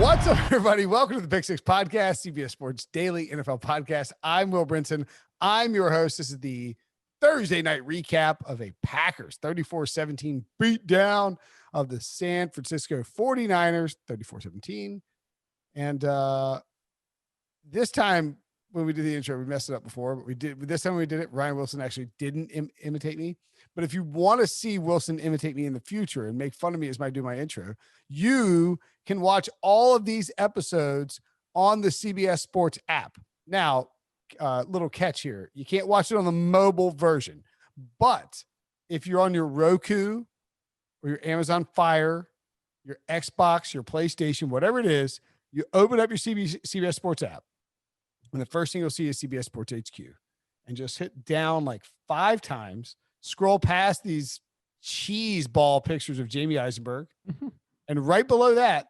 What's up, everybody? Welcome to the Pick Six Podcast, CBS Sports Daily NFL Podcast. I'm Will Brinson. I'm your host. This is the Thursday night recap of a Packers 34-17 beatdown of the San Francisco 49ers, 34-17. And this time when we did the intro, we messed it up before, but this time we did it. Ryan Wilson actually didn't imitate me. But if you want to see Wilson imitate me in the future and make fun of me as I do my intro, you can watch all of these episodes on the CBS Sports app. Now, little catch here. You can't watch it on the mobile version, but if you're on your Roku or your Amazon Fire, your Xbox, your PlayStation, whatever it is, you open up your CBS Sports app, and the first thing you'll see is CBS Sports HQ, and just hit down like 5 times, scroll past these cheese ball pictures of Jamie Eisenberg, and right below that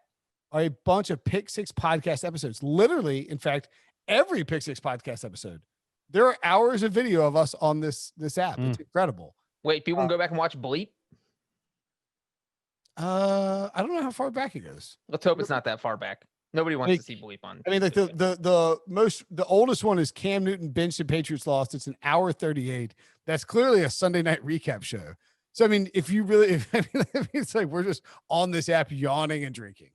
are a bunch of Pick Six podcast episodes. Literally, in fact, every Pick Six podcast episode. There are hours of video of us on this app. It's incredible. Wait, people can go back and watch Bleep? I don't know how far back it goes. Let's hope it's not that far back. Nobody wants to see Bleep on. I mean, like the oldest one is Cam Newton benched and Patriots lost. It's an hour 38. That's clearly a Sunday night recap show. So, I mean, if you really, it's like we're just on this app yawning and drinking.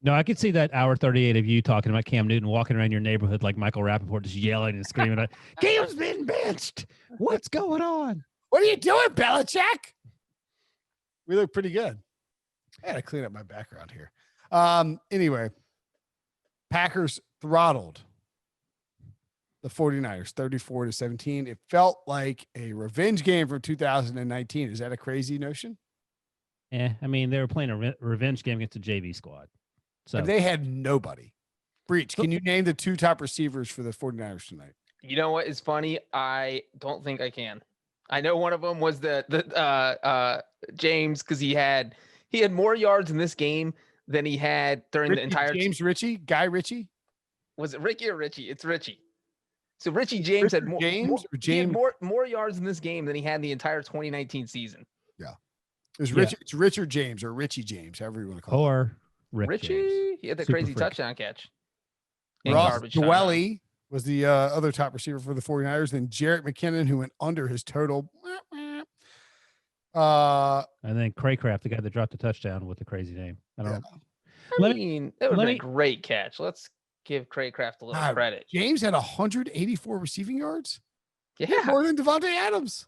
No, I could see that hour 38 of you talking about Cam Newton walking around your neighborhood like Michael Rappaport, just yelling and screaming, Cam's been benched. What's going on? What are you doing, Belichick? We look pretty good. I got to clean up my background here. Anyway, Packers throttled the 49ers 34-17. It felt like a revenge game from 2019. Is that a crazy notion? Yeah, I mean, they were playing a revenge game against the JV squad. So but they had nobody. Breech, can you name the 2 top receivers for the 49ers tonight? You know what is funny? I don't think I can. I know one of them was the James, because he had more yards in this game than he had during the entire Guy Ritchie. Was it Ricky or Richie? It's Richie. So Richie James had more yards in this game than he had in the entire 2019 season. Yeah. It's Richard James or Richie James, however you want to call it. Or Richie. James. He had the crazy touchdown catch. Ross Dwelly was the other top receiver for the 49ers. Then Jerick McKinnon, who went under his total. And then Craycraft, the guy that dropped the touchdown with the crazy name. I don't know. I mean, that would have been a great catch. Let's give Craycraft a little credit. James had 184 receiving yards. Yeah. More than Devontae Adams.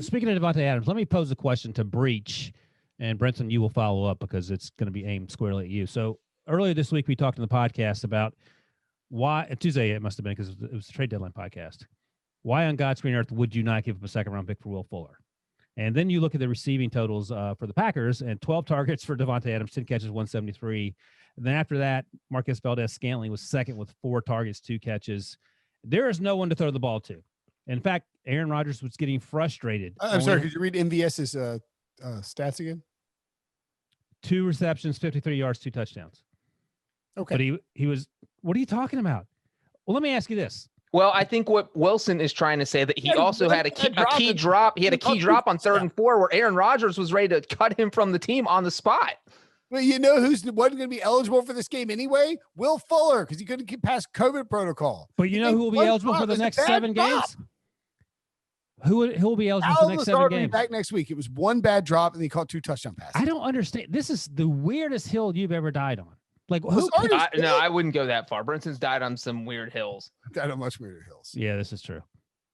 Speaking of Devontae Adams, let me pose a question to Breech, and Brinson, you will follow up because it's going to be aimed squarely at you. So earlier this week, we talked in the podcast about why Tuesday, it must've been because it was a trade deadline podcast. Why on God's green earth would you not give up a 2nd-round pick for Will Fuller? And then you look at the receiving totals for the Packers, and 12 targets for Devontae Adams, 10 catches, 173. And then after that, Marquez Valdez-Scantling was second with 4 targets, 2 catches. There is no one to throw the ball to. In fact, Aaron Rodgers was getting frustrated. I'm sorry, could you read MVS's stats again? 2 receptions, 53 yards, 2 touchdowns. Okay. But he was, what are you talking about? Well, let me ask you this. Well, I think what Wilson is trying to say that he also had a key drop. He had a key drop on 3rd and 4 where Aaron Rodgers was ready to cut him from the team on the spot. Well, you know wasn't going to be eligible for this game anyway? Will Fuller, because he couldn't get past COVID protocol. But you know who will be eligible for the next 7 games? Who will be eligible for the next 7 games? Back next week. It was 1 bad drop, and he caught 2 touchdown passes. I don't understand. This is the weirdest hill you've ever died on. Like, no, I wouldn't go that far. Brinson's died on some weird hills. Died on much weirder hills. Yeah, this is true.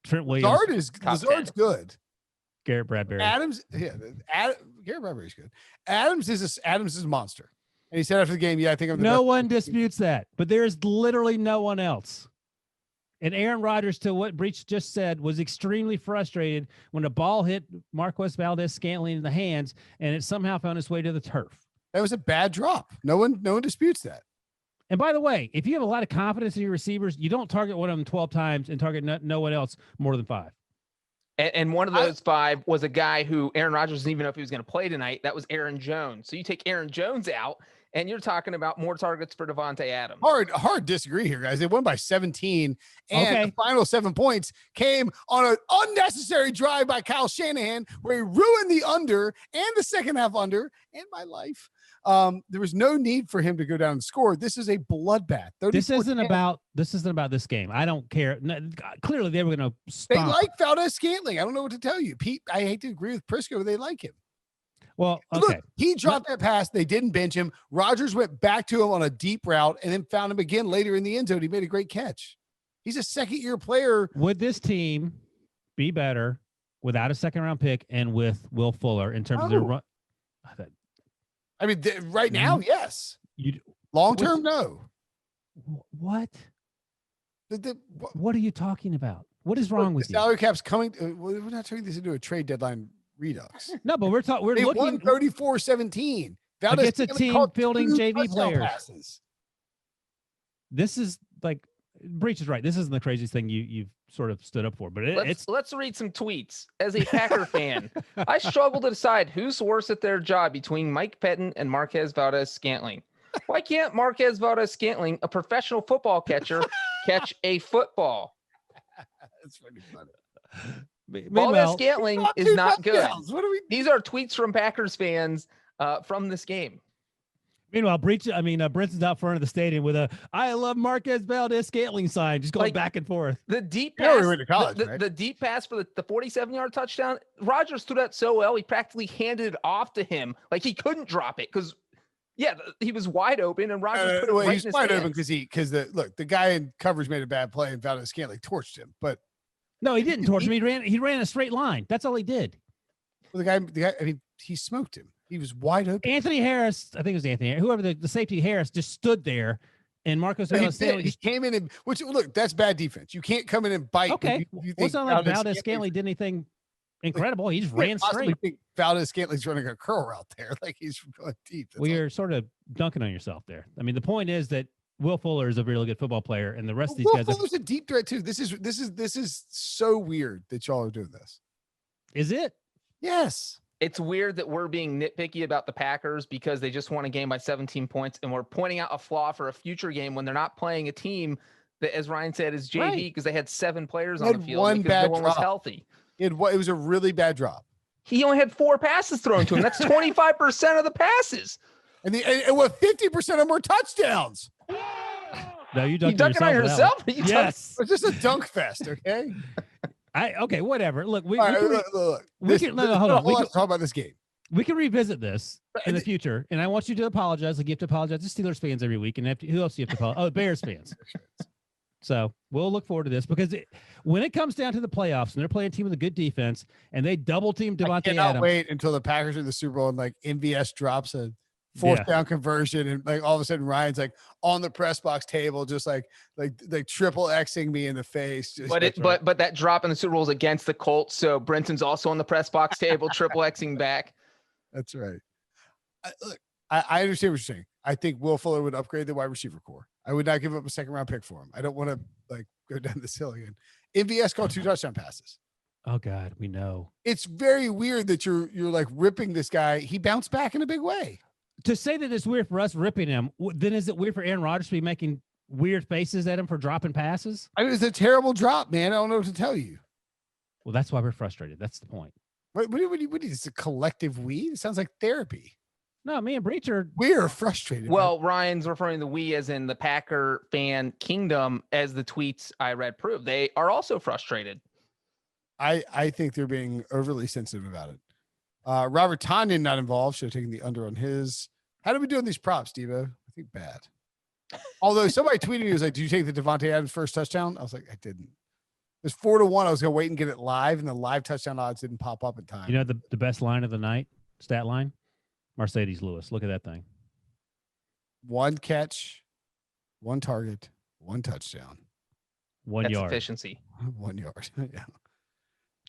Trent Williams. Lazard's good. Garrett Bradbury. Garrett Bradbury's good. Adams is a monster. And he said after the game, I think I'm the best. No one disputes that, but there's literally no one else. And Aaron Rodgers, to what Breech just said, was extremely frustrated when the ball hit Marquez Valdez-Scantling in the hands, and it somehow found its way to the turf. That was a bad drop. No one disputes that. And by the way, if you have a lot of confidence in your receivers, you don't target one of them 12 times and target no one else more than 5. And one of those 5 was a guy who Aaron Rodgers didn't even know if he was going to play tonight. That was Aaron Jones. So you take Aaron Jones out, and you're talking about more targets for Devontae Adams. Hard disagree here, guys. They won by 17, and Okay. the final 7 points came on an unnecessary drive by Kyle Shanahan where he ruined the under and the second half under and my life. There was no need for him to go down and score. This is a bloodbath. This isn't about this game. I don't care. No, clearly, they were going to They stop. like Valdez-Scantling. I don't know what to tell you, Pete. I hate to agree with Prisco, but they like him. Well, okay. Look, he dropped that pass. They didn't bench him. Rodgers went back to him on a deep route and then found him again later in the end zone. He made a great catch. He's a second-year player. Would this team be better without a second-round pick and with Will Fuller in terms of their run? I mean, right now, yes. Long-term, no. What? What are you talking about? What is wrong with you? Salary cap's coming. We're not turning this into a trade deadline redux. No, but we're They looking won 34-17. against a team fielding JV players. Passes. This is like Breech is right. This isn't the craziest thing you've sort of stood up for, but let's read some tweets. As a Packer fan, I struggle to decide who's worse at their job between Mike Pettin and Marquez Valdez-Scantling. Why can't Marquez Valdez-Scantling, a professional football catcher, catch a football? That's pretty funny. Valdez-Scantling is not good. These are tweets from Packers fans from this game. Meanwhile, Brinson's out front of the stadium with a "I love Marquez Valdez-Scantling" sign, just going back and forth. The deep pass, we went to college, the deep pass for the 47-yard touchdown. Rodgers threw that so well, he practically handed it off to him, like he couldn't drop it because, he was wide open, and Rodgers put it right in his wide hands. open because the guy in coverage made a bad play and Valdez-Scantling torched him, but no, he didn't torch him. He ran a straight line. That's all he did. Well, the guy. I mean, he smoked him. He was wide open. Anthony Harris, I think it was Anthony, whoever the safety Harris just stood there, and Marcos he came in and look, that's bad defense. You can't come in and bite. Okay, it's not like Valdez-Scantling did anything incredible. He just ran straight. I think Valdez-Scantling's running a curl route there, like he's going deep. You're sort of dunking on yourself there. I mean, the point is that Will Fuller is a really good football player, and the rest of these guys. Will Fuller's a deep threat too. This is so weird that y'all are doing this. Is it? Yes. It's weird that we're being nitpicky about the Packers because they just won a game by 17 points, and we're pointing out a flaw for a future game when they're not playing a team that, as Ryan said, is JV because they had 7 players on the field because no one was healthy. It was a really bad drop. He only had 4 passes thrown to him. That's 25% of the passes. And with 50% of them were touchdowns. No, you dunking on yourself? Yes. It's just a dunk fest, okay? Okay, whatever. Look, we can hold on. Let's talk about this game. We can revisit this in the future, and I want you to apologize. Like you have to apologize to Steelers fans every week, and who else do you have to apologize? Oh, Bears fans. So we'll look forward to this because when it comes down to the playoffs, and they're playing a team with a good defense, and they double team Devontae Adams. I cannot wait until the Packers are in the Super Bowl and like MVS drops a fourth down conversion, and like all of a sudden Ryan's like on the press box table, just like triple Xing me in the face. But that drop in the Super Bowl is against the Colts, so Brinson's also on the press box table, triple Xing back. That's right. I understand what you're saying. I think Will Fuller would upgrade the wide receiver core. I would not give up a second round pick for him. I don't want to go down this hill again. MVS caught 2 touchdown passes. Oh God, we know. It's very weird that you're like ripping this guy. He bounced back in a big way. To say that it's weird for us ripping him, then is it weird for Aaron Rodgers to be making weird faces at him for dropping passes? I mean, it's a terrible drop, man. I don't know what to tell you. Well, that's why we're frustrated. That's the point. What is a collective we? It sounds like therapy. No, me and Breech we're frustrated. Well, Ryan's referring to we as in the Packer fan kingdom, as the tweets I read prove. They are also frustrated. I think they're being overly sensitive about it. Robert Tonyan not involved. Should have taken the under on his. How did we do on these props, Devo? I think bad. Although somebody tweeted me was like, "Did you take the Devontae Adams first touchdown?" I was like, "I didn't." It was 4-1. I was gonna wait and get it live, and the live touchdown odds didn't pop up in time. You know the best line of the night, stat line, Mercedes Lewis. Look at that thing. 1 catch, 1 target, 1 touchdown, 1 That's yard. Efficiency. 1 yard. Yeah.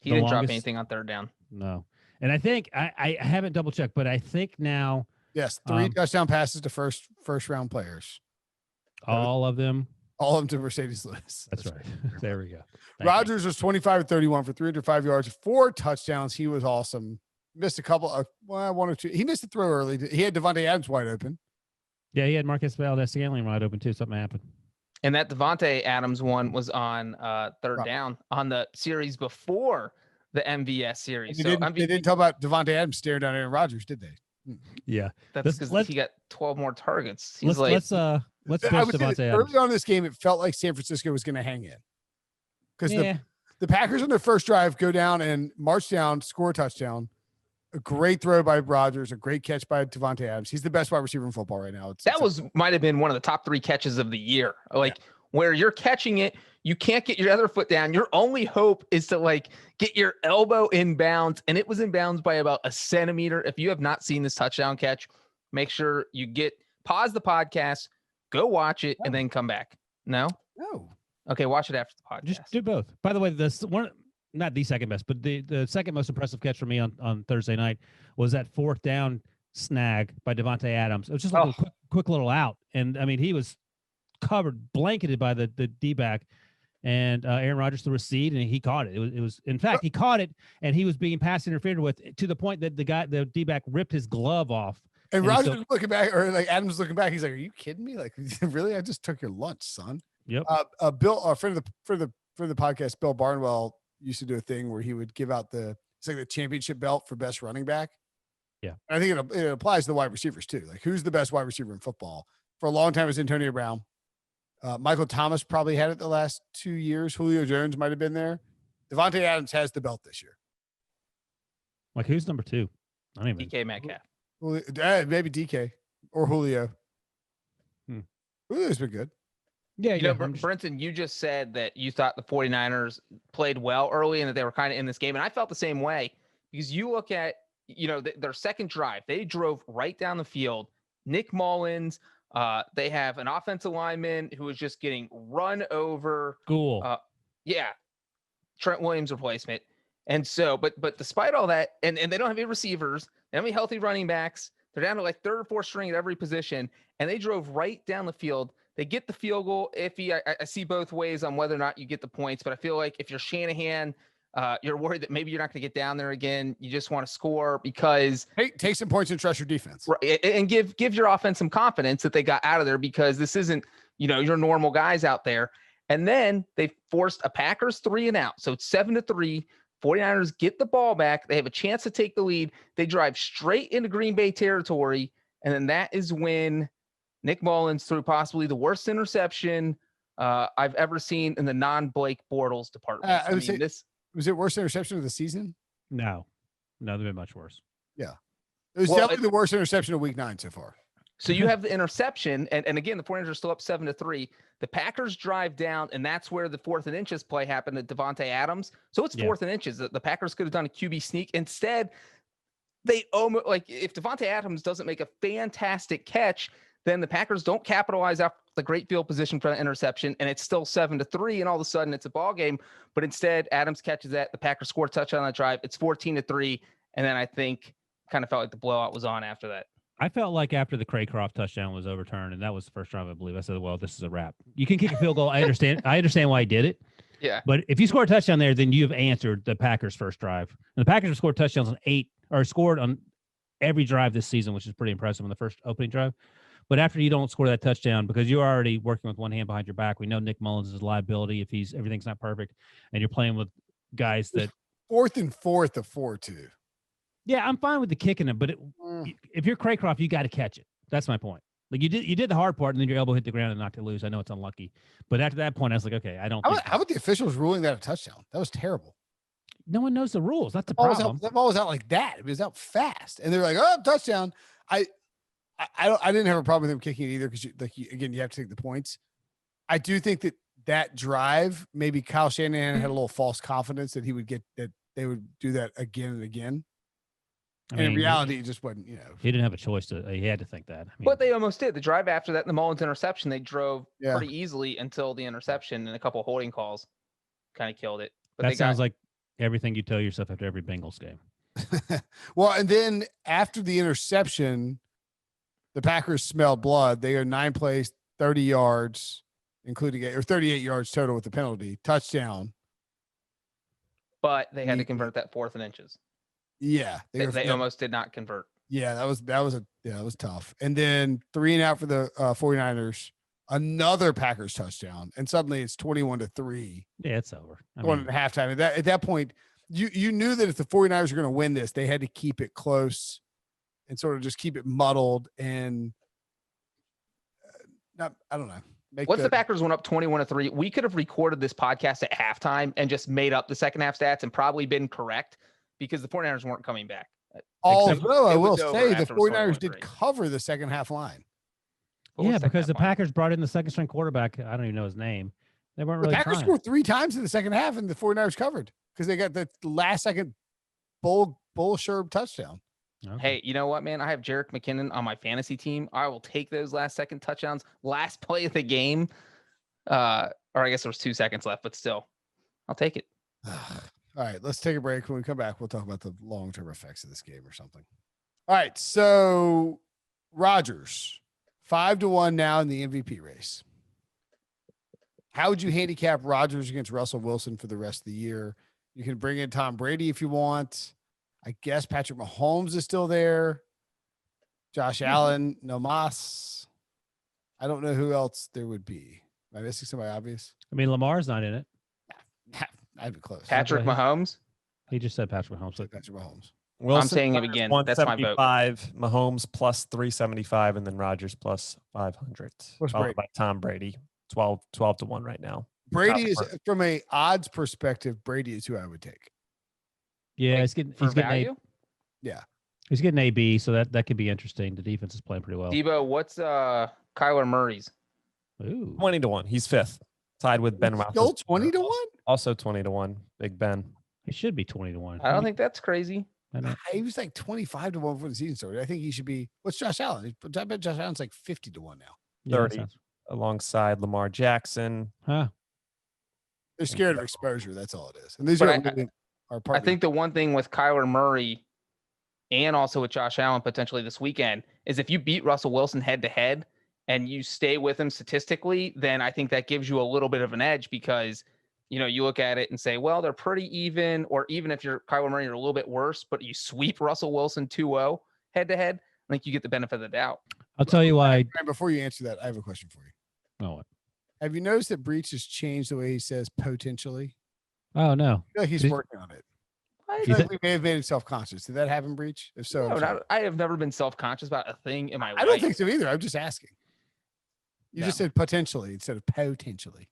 He didn't drop anything on third down. No. And I think I haven't double checked, but I think now. Yes, 3 touchdown passes to first round players. All of them. All of them to Mercedes Lewis. That's right. There we go. Rodgers was 25-31 for 305 yards, 4 touchdowns. He was awesome. Missed a couple of 1 or 2. He missed a throw early. He had Devontae Adams wide open. Yeah, he had Marquez Valdez-Scantling wide open too. Something happened. And that Devontae Adams one was on third Right. down on the series before the MVS series. They didn't talk about Devontae Adams staring down Aaron Rodgers, did they? Yeah, that's because he got 12 more targets. He's let's I bench would say Devontae early Adams. on in this game, it felt like San Francisco was going to hang in because Yeah, the Packers on their first drive go down and march down, score a touchdown. A great throw by Rodgers, a great catch by Devontae Adams. He's the best wide receiver in football right now. Might have been one of the top 3 catches of the year. Where you're catching it, you can't get your other foot down. Your only hope is to get your elbow in bounds, and it was in bounds by about a centimeter. If you have not seen this touchdown catch, make sure you pause the podcast, go watch it, and then come back. No? Okay, watch it after the podcast. just do both. By the way, this one, not the second best, but the second most impressive catch for me on Thursday night was that fourth down snag by Devontae Adams. It was just a quick little out, and I mean he was covered, blanketed by the D-back, and Aaron Rodgers threw a seed, and he caught it. It was in fact he caught it, and he was being pass interfered with to the point that the D-back ripped his glove off. And Rodgers was looking back, or Adams was looking back. He's like, "Are you kidding me? Really? I just took your lunch, son." Yep. Bill, a friend of the podcast, Bill Barnwell used to do a thing where he would give out the championship belt for best running back. Yeah, and I think it applies to the wide receivers too. Who's the best wide receiver in football? For a long time, it was Antonio Brown. Michael Thomas probably had it the last 2 years. Julio Jones might have been there. Devontae Adams has the belt this year. Who's number 2? I don't even. DK Metcalf. Maybe DK or Julio. Julio's been good. Yeah, Brinson, you just said that you thought the 49ers played well early and that they were kind of in this game. And I felt the same way because you look at, their second drive, they drove right down the field. Nick Mullins, they have an offensive lineman who was just getting run over. Cool. Trent Williams replacement. And so, but despite all that, and they don't have any receivers, they don't have any healthy running backs. They're down to third or fourth string at every position. And they drove right down the field. They get the field goal. Iffy. I see both ways on whether or not you get the points, but I feel like if you're Shanahan, you're worried that maybe you're not going to get down there again. You just want to score because take some points and trust your defense, right? And give your offense some confidence that they got out of there because this isn't your normal guys out there. And then they forced a Packers 3-and-out, so it's 7-3. 49ers get the ball back. They have a chance to take the lead. They drive straight into Green Bay territory, and then that is when Nick Mullins threw possibly the worst interception I've ever seen in the non-Blake Bortles department. Was it worst interception of the season? No, they've been much worse. Yeah, it was definitely the worst interception of Week 9 so far. So you have the interception, and again, the 49ers are still up 7-3. The Packers drive down, and that's where the 4th and inches play happened to Devontae Adams. So it's 4th and inches. The Packers could have done a QB sneak. Instead, they almost if Devontae Adams doesn't make a fantastic catch, then the Packers don't capitalize off the great field position for the interception, and it's still 7-3, and all of a sudden it's a ball game. But instead, Adams catches that. The Packers score a touchdown on that drive. It's 14-3, and then I think kind of felt like the blowout was on after that. I felt like after the Craycroft touchdown was overturned, and that was the first drive, I believe, I said, well, this is a wrap. You can kick a field goal. I understand why he did it. Yeah. But if you score a touchdown there, then you've answered the Packers' first drive. And the Packers have scored touchdowns scored on every drive this season, which is pretty impressive on the first opening drive. But after you don't score that touchdown, because you're already working with one hand behind your back, we know Nick Mullins is a liability if everything's not perfect, and you're playing with guys that 4th and 4th of 4-2. Yeah, I'm fine with the kicking it, but if you're Craycroft, you got to catch it. That's my point. You did the hard part, and then your elbow hit the ground and knocked it loose. I know it's unlucky, but after that point, I was like, okay, I don't. How about the officials ruling that a touchdown? That was terrible. No one knows the rules. That's the problem. That ball was out like that. It was out fast, and they're like, "Oh, touchdown!" I didn't have a problem with them kicking it either because, again, you have to take the points. I do think that drive, maybe Kyle Shanahan had a little false confidence that they would do that again and again. And in reality, it just wasn't, He didn't have a choice he had to think that. But they almost did. The drive after that, the Mullins interception, they drove pretty easily until the interception and a couple of holding calls kind of killed it. But that sounds like everything you tell yourself after every Bengals game. Well, and then after the interception, the Packers smelled blood. They go 9 plays, 30 yards, or 38 yards total with the penalty, touchdown. But they had to convert that 4th and inches. Yeah. They almost did not convert. Yeah, that was tough. And then 3 and out for the 49ers, another Packers touchdown, and suddenly it's 21-3. Yeah, it's over. Going at halftime. At that point, you knew that if the 49ers were going to win this, they had to keep it close and sort of just keep it muddled and I don't know. Once the Packers went up 21-3, we could have recorded this podcast at halftime and just made up the second half stats and probably been correct because the 49ers weren't coming back. Although I will over say the after it was 49ers did 21-3. cover the second half line. What was Yeah, second because the half line? Packers brought in the second string quarterback. I don't even know his name. They weren't The really Packers trying. scored 3 times in the second half, and the 49ers covered because they got the last second bull-sherb touchdown. Okay. Hey, you know what, man? I have Jerick McKinnon on my fantasy team. I will take those last second touchdowns. Last play of the game. Or I guess there was 2 seconds left, but still, I'll take it. All right, let's take a break. When we come back, we'll talk about the long-term effects of this game or something. All right, so Rodgers, 5-1 now in the MVP race. How would you handicap Rodgers against Russell Wilson for the rest of the year? You can bring in Tom Brady if you want. I guess Patrick Mahomes is still there. Josh Allen, no mas. I don't know who else there would be. Am I missing somebody obvious? I mean, Lamar's not in it. I'd be close. Patrick Mahomes. He just said Patrick Mahomes. Patrick Mahomes. Wilson I'm saying it minus again. That's my vote. 175, Mahomes plus 375, and then Rodgers plus 500. What's Followed Brady? by Tom Brady, 12-1 right now. Brady Top is, four. from a odds perspective, Brady is who I would take. Yeah, Like, he's getting For he's getting value? he's getting AB, so that could be interesting. The defense is playing pretty well. Debo, what's Kyler Murray's? Ooh, 20-1. He's fifth, tied with Ben Still Roethlisberger. 20-1? Also 20-1. Big Ben. he should be 20-1. I don't think that's crazy. I know. He was like 25-1 before the season started. I think he should be. What's Josh Allen? I bet Josh Allen's like 50-1 now. Yeah, that 30. sounds- Alongside Lamar Jackson. Huh. They're scared of exposure. That's all it is. And these But are really are part. I think the one thing with Kyler Murray and also with Josh Allen potentially this weekend is if you beat Russell Wilson head to head and you stay with him statistically, then I think that gives you a little bit of an edge because, you know, you look at it and say, well, they're pretty even, or even if you're Kyler Murray, you're a little bit worse, but you sweep Russell Wilson 2-0 head to head, I think you get the benefit of the doubt. I'll tell you why. And before you answer that, I have a question for you. Oh, what? Have you noticed that Breech has changed the way he says potentially? Oh no. I feel like he's Did- working on it. I I, feel like we may have made him self-conscious. Did that happen, Breech? If so, I'm no, sorry. I have never been self-conscious about a thing in my life. I don't think so either. I'm just asking. You No. just said potentially instead of potentially.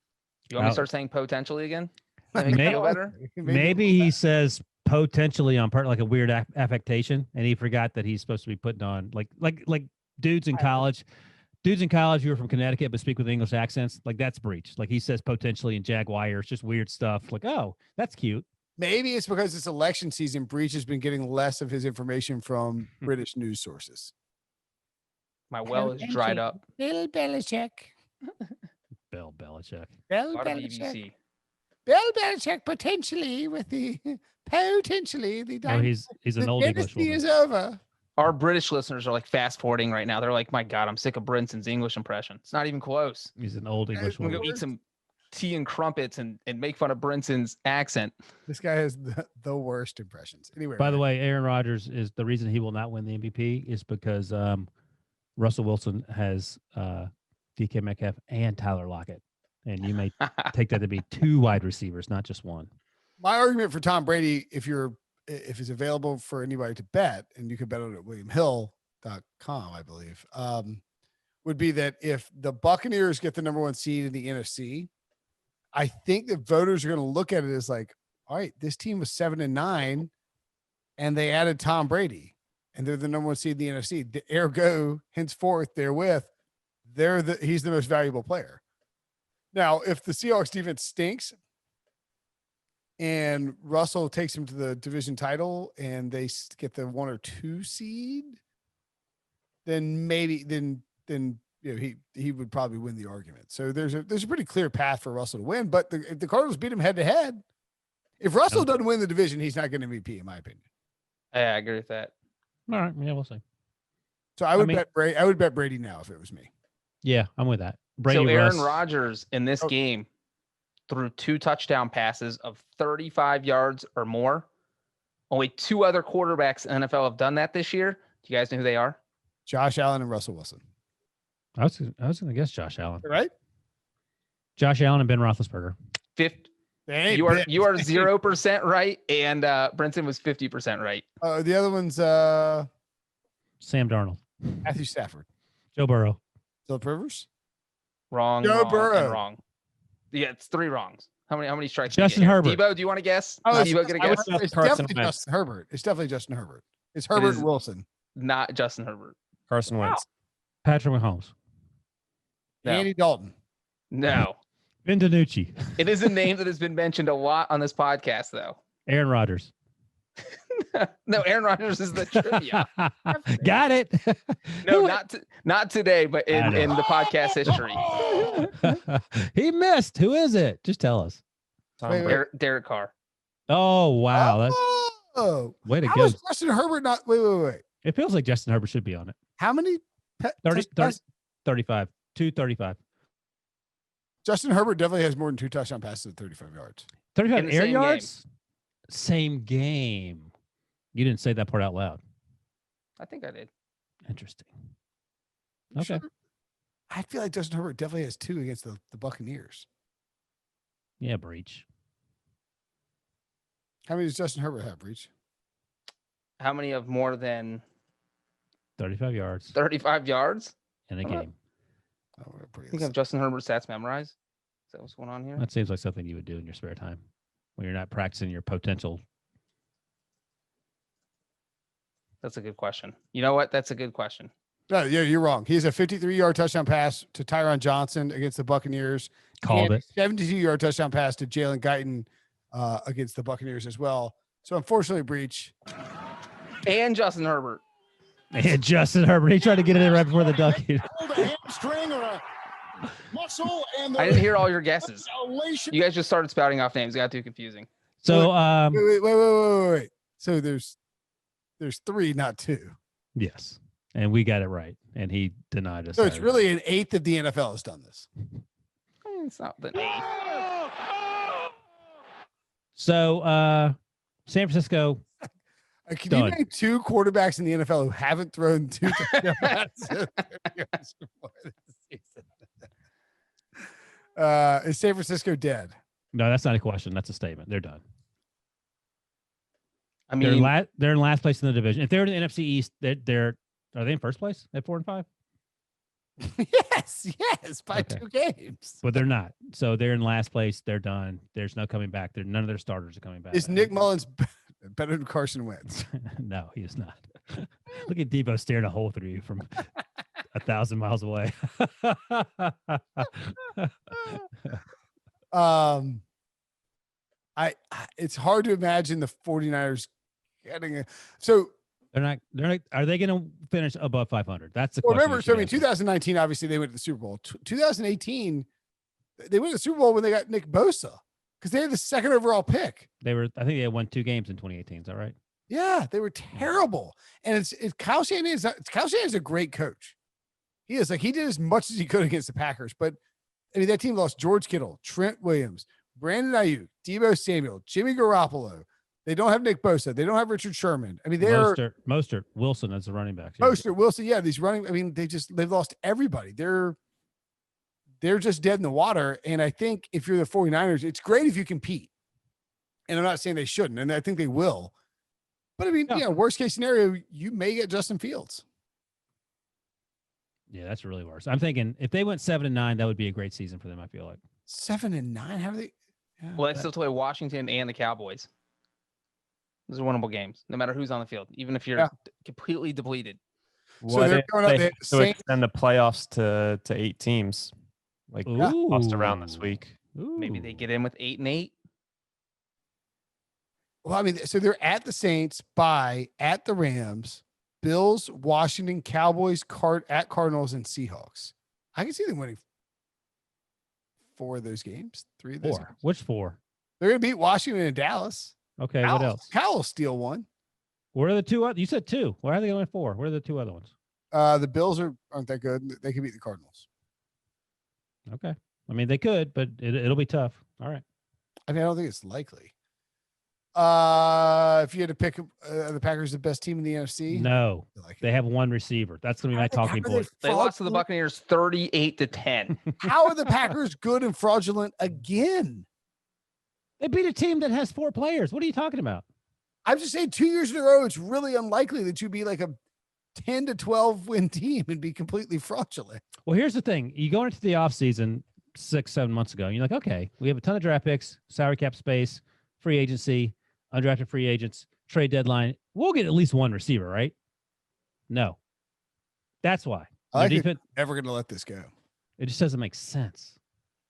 You want me Oh. to start saying potentially again? Make it Maybe- feel better? Maybe he says potentially on part like a weird affectation, and he forgot that he's supposed to be putting on like dudes in college. Dudes in college who are from Connecticut but speak with English accents, like that's Breech. Like he says potentially in Jaguar, it's just weird stuff. Like, oh, that's cute. Maybe it's because it's election season. Breech has been getting less of his information from British news sources. My well is dried up. Bill Belichick. Bill Belichick. Bill A lot of Belichick. BBC. Bill Belichick potentially with the potentially the Oh, he's an the old English dynasty woman. is over. Our British listeners are like fast forwarding right now. They're like, my God, I'm sick of Brinson's English impression. It's not even close. He's an old English I'm going woman. to go eat some tea and crumpets and make fun of Brinson's accent. This guy has the worst impressions. Anyway, By the Ryan, way, Aaron Rodgers is the reason he will not win the MVP is because Russell Wilson has DK Metcalf and Tyler Lockett, and you may take that to be 2 wide receivers, not just one. my argument for Tom Brady, if it's available for anybody to bet, and you could bet on it at WilliamHill.com, I believe, would be that if the Buccaneers get the number 1 seed in the NFC, I think that voters are going to look at it as like, all right, this team was 7-9 and they added Tom Brady and they're the number 1 seed in the NFC. The ergo, henceforth, therewith, he's the most valuable player. Now, if the Seahawks defense stinks and Russell takes him to the division title and they get the 1 or 2 seed, then maybe then you know he would probably win the argument. So there's a pretty clear path for Russell to win. But if the Cardinals beat him head to head, if Russell doesn't win the division, he's not going to MVP, in my opinion. Yeah, I agree with that. All right, yeah, we'll see. So I would mean- bet Brady. I would bet Brady now if it was me. Yeah, I'm with that. Brady, So Aaron Russ, Rodgers in this Oh. game threw 2 touchdown passes of 35 yards or more. Only 2 other quarterbacks in the NFL have done that this year. Do you guys know who they are? Josh Allen and Russell Wilson. I was going to guess Josh Allen. Right? Josh Allen and Ben Roethlisberger. You are 0% right, and Brinson was 50% right. The other one's Sam Darnold. Matthew Stafford. Joe Burrow. Philip Rivers. Wrong. Joe wrong, Burrow. and wrong. Yeah, it's 3 wrongs. How many strikes? Justin did you get Herbert. here? Debo, do you want to guess? Oh, Debo gonna guess? It's Carson definitely Wentz. Justin Herbert. It's definitely Justin Herbert. It's Herbert is- Wilson. Not Justin Herbert. Carson Wentz. Patrick Mahomes. No. Andy Dalton. No. Ben DiNucci. It is a name that has been mentioned a lot on this podcast, though. Aaron Rodgers. No, Aaron Rodgers is the trivia. Got it. No, not today, but I know. in the podcast history. He missed. Who is it? Just tell us. Tom Wait, Brady. Derek Carr. Oh, wow. That's way to How go. is Justin Herbert not? Wait. It feels like Justin Herbert should be on it. How many? 35. 235. Justin Herbert definitely has more than 2 touchdown passes at 35 yards. 35 In the air same yards? Same game. You didn't say that part out loud. I think I did. Interesting. You Okay. sure? I feel like Justin Herbert definitely has 2 against the Buccaneers. Yeah, Breech. How many does Justin Herbert have, Breach? How many of more than 35 yards 35 yards? in a How about- game. Oh, we're I pretty think I have Justin Herbert's stats memorized. Is that what's going on here? That seems like something you would do in your spare time when you're not practicing your potential. That's a good question. You know what? That's a good question. No, yeah, you're wrong. He has a 53-yard touchdown pass to Tyron Johnson against the Buccaneers. Called and it. 72-yard touchdown pass to Jalen Guyton against the Buccaneers as well. So unfortunately, Breach. And Justin Herbert. And Justin Herbert, he tried to get it in right before the duck. Hamstring or a muscle and I didn't hear all your guesses. You guys just started spouting off names. It got too confusing. So, Wait. So there's 3, not 2. yes. And we got it right. And he denied us. So it's that. really an 1/8 of the NFL has done this. It's not the name. So, San Francisco. Can Done. you name 2 quarterbacks in the NFL who haven't thrown 2 touchdown passes in 30 yards before this season? Is San Francisco dead? No, that's not a question. That's a statement. They're done. I They're mean, they're in last place in the division. If they're in the NFC East, are they in first place at 4-5? yes, by Okay. 2 games. But they're not. So they're in last place. They're done. There's no coming back. None of their starters are coming back. Is Nick Mullins better than Carson Wentz? No, he is not. Look at Debo staring a hole through you from 1,000 miles away. It's hard to imagine the 49ers getting so They're not. Are they going to finish above 500? That's the question. remember, so I mean 2019 obviously they went to the Super Bowl. 2018 they went to the Super Bowl when they got Nick Bosa because they had the 2nd overall pick. I think they had won 2 games in 2018. Is that right? Yeah, they were terrible. And it's Kyle Shanahan's a great coach. He is he did as much as he could against the Packers, but I mean that team lost George Kittle, Trent Williams, Brandon Ayuk, Deebo Samuel, Jimmy Garoppolo. They don't have Nick Bosa. They don't have Richard Sherman. I mean, they're Mostert, Wilson as the running back. Mostert, Wilson. Yeah, these running. I mean, they've lost everybody. They're just dead in the water. And I think if you're the 49ers, it's great if you compete. And I'm not saying they shouldn't, and I think they will. But I mean, worst case scenario, you may get Justin Fields. Yeah, that's really worse. I'm thinking if they went 7-9, that would be a great season for them. I feel like 7-9. How do they? Yeah, well, they still play Washington and the Cowboys. Those are winnable games, no matter who's on the field, even if you're completely depleted. So they're going up there. To extend the playoffs to 8 teams, like tossed around this week. Maybe they get in with 8-8. Well, I mean, so they're at the Saints, at the Rams, Bills, Washington, Cowboys, at Cardinals, and Seahawks. I can see them winning 4 of those games. 3 of those. 4. Which 4? They're going to beat Washington and Dallas. Okay, what else? Cal will steal 1. What are the 2 other? You said 2. Why are they going 4? What are the 2 other ones? The Bills aren't that good. They can beat the Cardinals. Okay. I mean, they could, but it'll be tough. All right. I mean, I don't think it's likely. If you had to pick the Packers, the best team in the NFC. No, Like, they have one receiver. That's going to be my talking point. They lost to the Buccaneers 38-10. How are the Packers good and fraudulent again? They beat a team that has 4 players. What are you talking about? I'm just saying 2 years in a row, it's really unlikely that you'd be like a 10 to 12 win team and be completely fraudulent. Well, here's the thing. You go into the offseason 6-7 months ago, and you're like, okay, we have a ton of draft picks, salary cap space, free agency, undrafted free agents, trade deadline. We'll get at least one receiver, right? No. That's why. I think they're never going to let this go. It just doesn't make sense.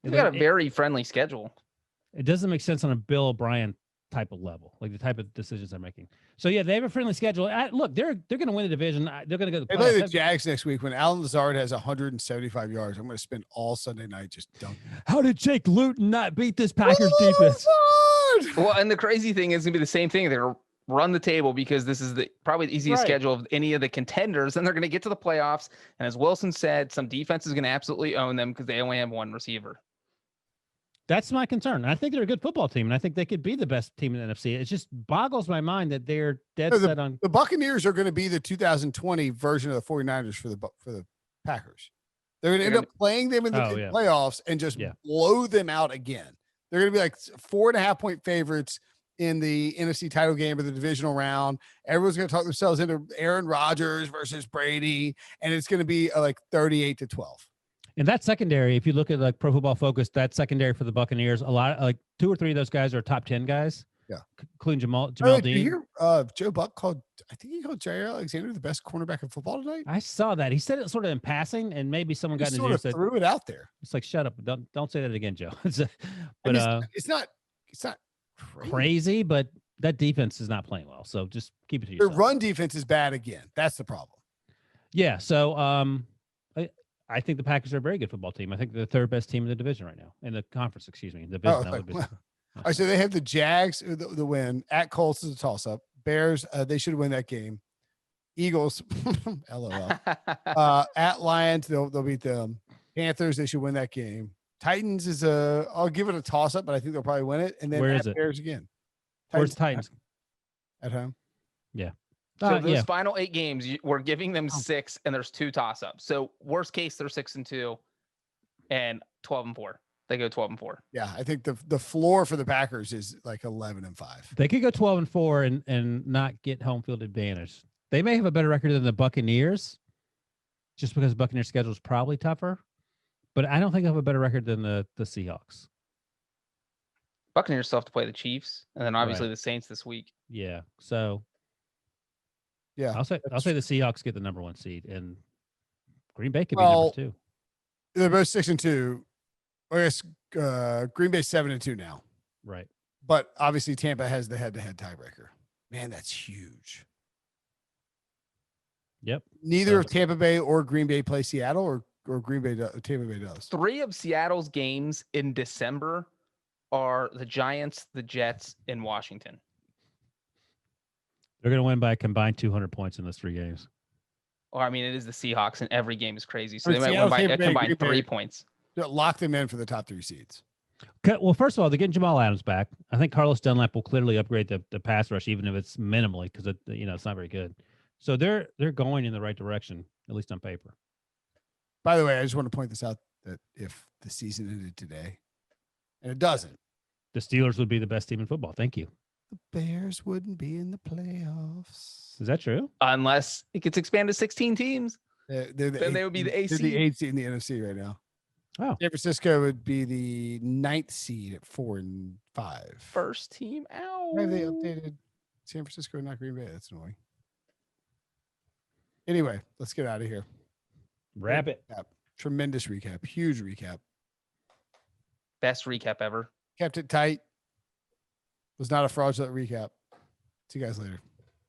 They got a very friendly schedule. It doesn't make sense on a Bill O'Brien type of level, like the type of decisions they're making. So yeah, they have a friendly schedule. Look, they're going to win the division. They're going to go to the playoffs. They play the Jags next week when Alan Lazard has 175 yards. I'm going to spend all Sunday night just dunking. How did Jake Luton not beat this Packers defense? Well, and the crazy thing is going to be the same thing. They're going to run the table because this is probably the easiest schedule of any of the contenders. And they're going to get to the playoffs. And as Wilson said, some defense is going to absolutely own them because they only have one receiver. That's my concern. I think they're a good football team, and I think they could be the best team in the NFC. It just boggles my mind that they're dead set on. The Buccaneers are going to be the 2020 version of the 49ers for the Packers. They're going to end up playing them in the playoffs and just blow them out again. They're going to be like 4.5-point favorites in the NFC title game or the divisional round. Everyone's going to talk themselves into Aaron Rodgers versus Brady, and it's going to be like 38-12. And that secondary, if you look at like Pro Football Focus, that secondary for the Buccaneers, a lot like 2 or 3 of those guys are top 10 guys. Yeah, including Jamal Did Dean. you hear Joe Buck called? I think he called Jair Alexander the best cornerback in football tonight. I saw that. He said it sort of in passing, and maybe someone got in his ear and said, threw it out there. It's like, shut up! Don't say that again, Joe. But it's not crazy, but that defense is not playing well. So just keep it to yourself. Their run defense is bad again. That's the problem. Yeah. So I think the Packers are a very good football team. I think they're the 3rd best team in the division right now, in the conference, excuse me. All right, so they have the Jags, the win. At Colts is a toss-up. Bears, they should win that game. Eagles, LOL. At Lions, they'll beat them. Panthers, they should win that game. Titans is I'll give it a toss-up, but I think they'll probably win it. And then where at is it? Bears again. Where's Titans? At home. Yeah. So those final 8 games, we're giving them 6, and there's 2 toss-ups. So worst case, they're 6-2 and 12-4. They go 12-4. Yeah, I think the floor for the Packers is like 11-5. They could go 12-4 and not get home field advantage. They may have a better record than the Buccaneers, just because the Buccaneers' schedule is probably tougher. But I don't think they have a better record than the Seahawks. Buccaneers still have to play the Chiefs, and then obviously the Saints this week. Yeah. So. Yeah, I'll say the Seahawks get the number 1 seed, and Green Bay could be number 2. They're both 6-2. I guess Green Bay's 7-2 now. Right. But obviously Tampa has the head-to-head tiebreaker. Man, that's huge. Yep. Neither of Tampa Bay or Green Bay play Seattle, or Tampa Bay does. 3 of Seattle's games in December are the Giants, the Jets, and Washington. They're going to win by a combined 200 points in those 3 games. Or I mean, it is the Seahawks, and every game is crazy. So they might win by a combined 3 points. Lock them in for the top 3 seeds. Okay, well, first of all, they're getting Jamal Adams back. I think Carlos Dunlap will clearly upgrade the pass rush, even if it's minimally, because it's not very good. So they're going in the right direction, at least on paper. By the way, I just want to point this out, that if the season ended today, and it doesn't, the Steelers would be the best team in football. Thank you. The Bears wouldn't be in the playoffs. Is that true? Unless it gets expanded to 16 teams. Then they would be the 8th seed. They're the 8th seed in the NFC right now. Oh. San Francisco would be the 9th seed at 4-5. First team out. Why have they updated San Francisco and not Green Bay? That's annoying. Anyway, let's get out of here. Wrap it. Tremendous recap. Huge recap. Best recap ever. Kept it tight. Was not a fraudulent recap. See you guys later.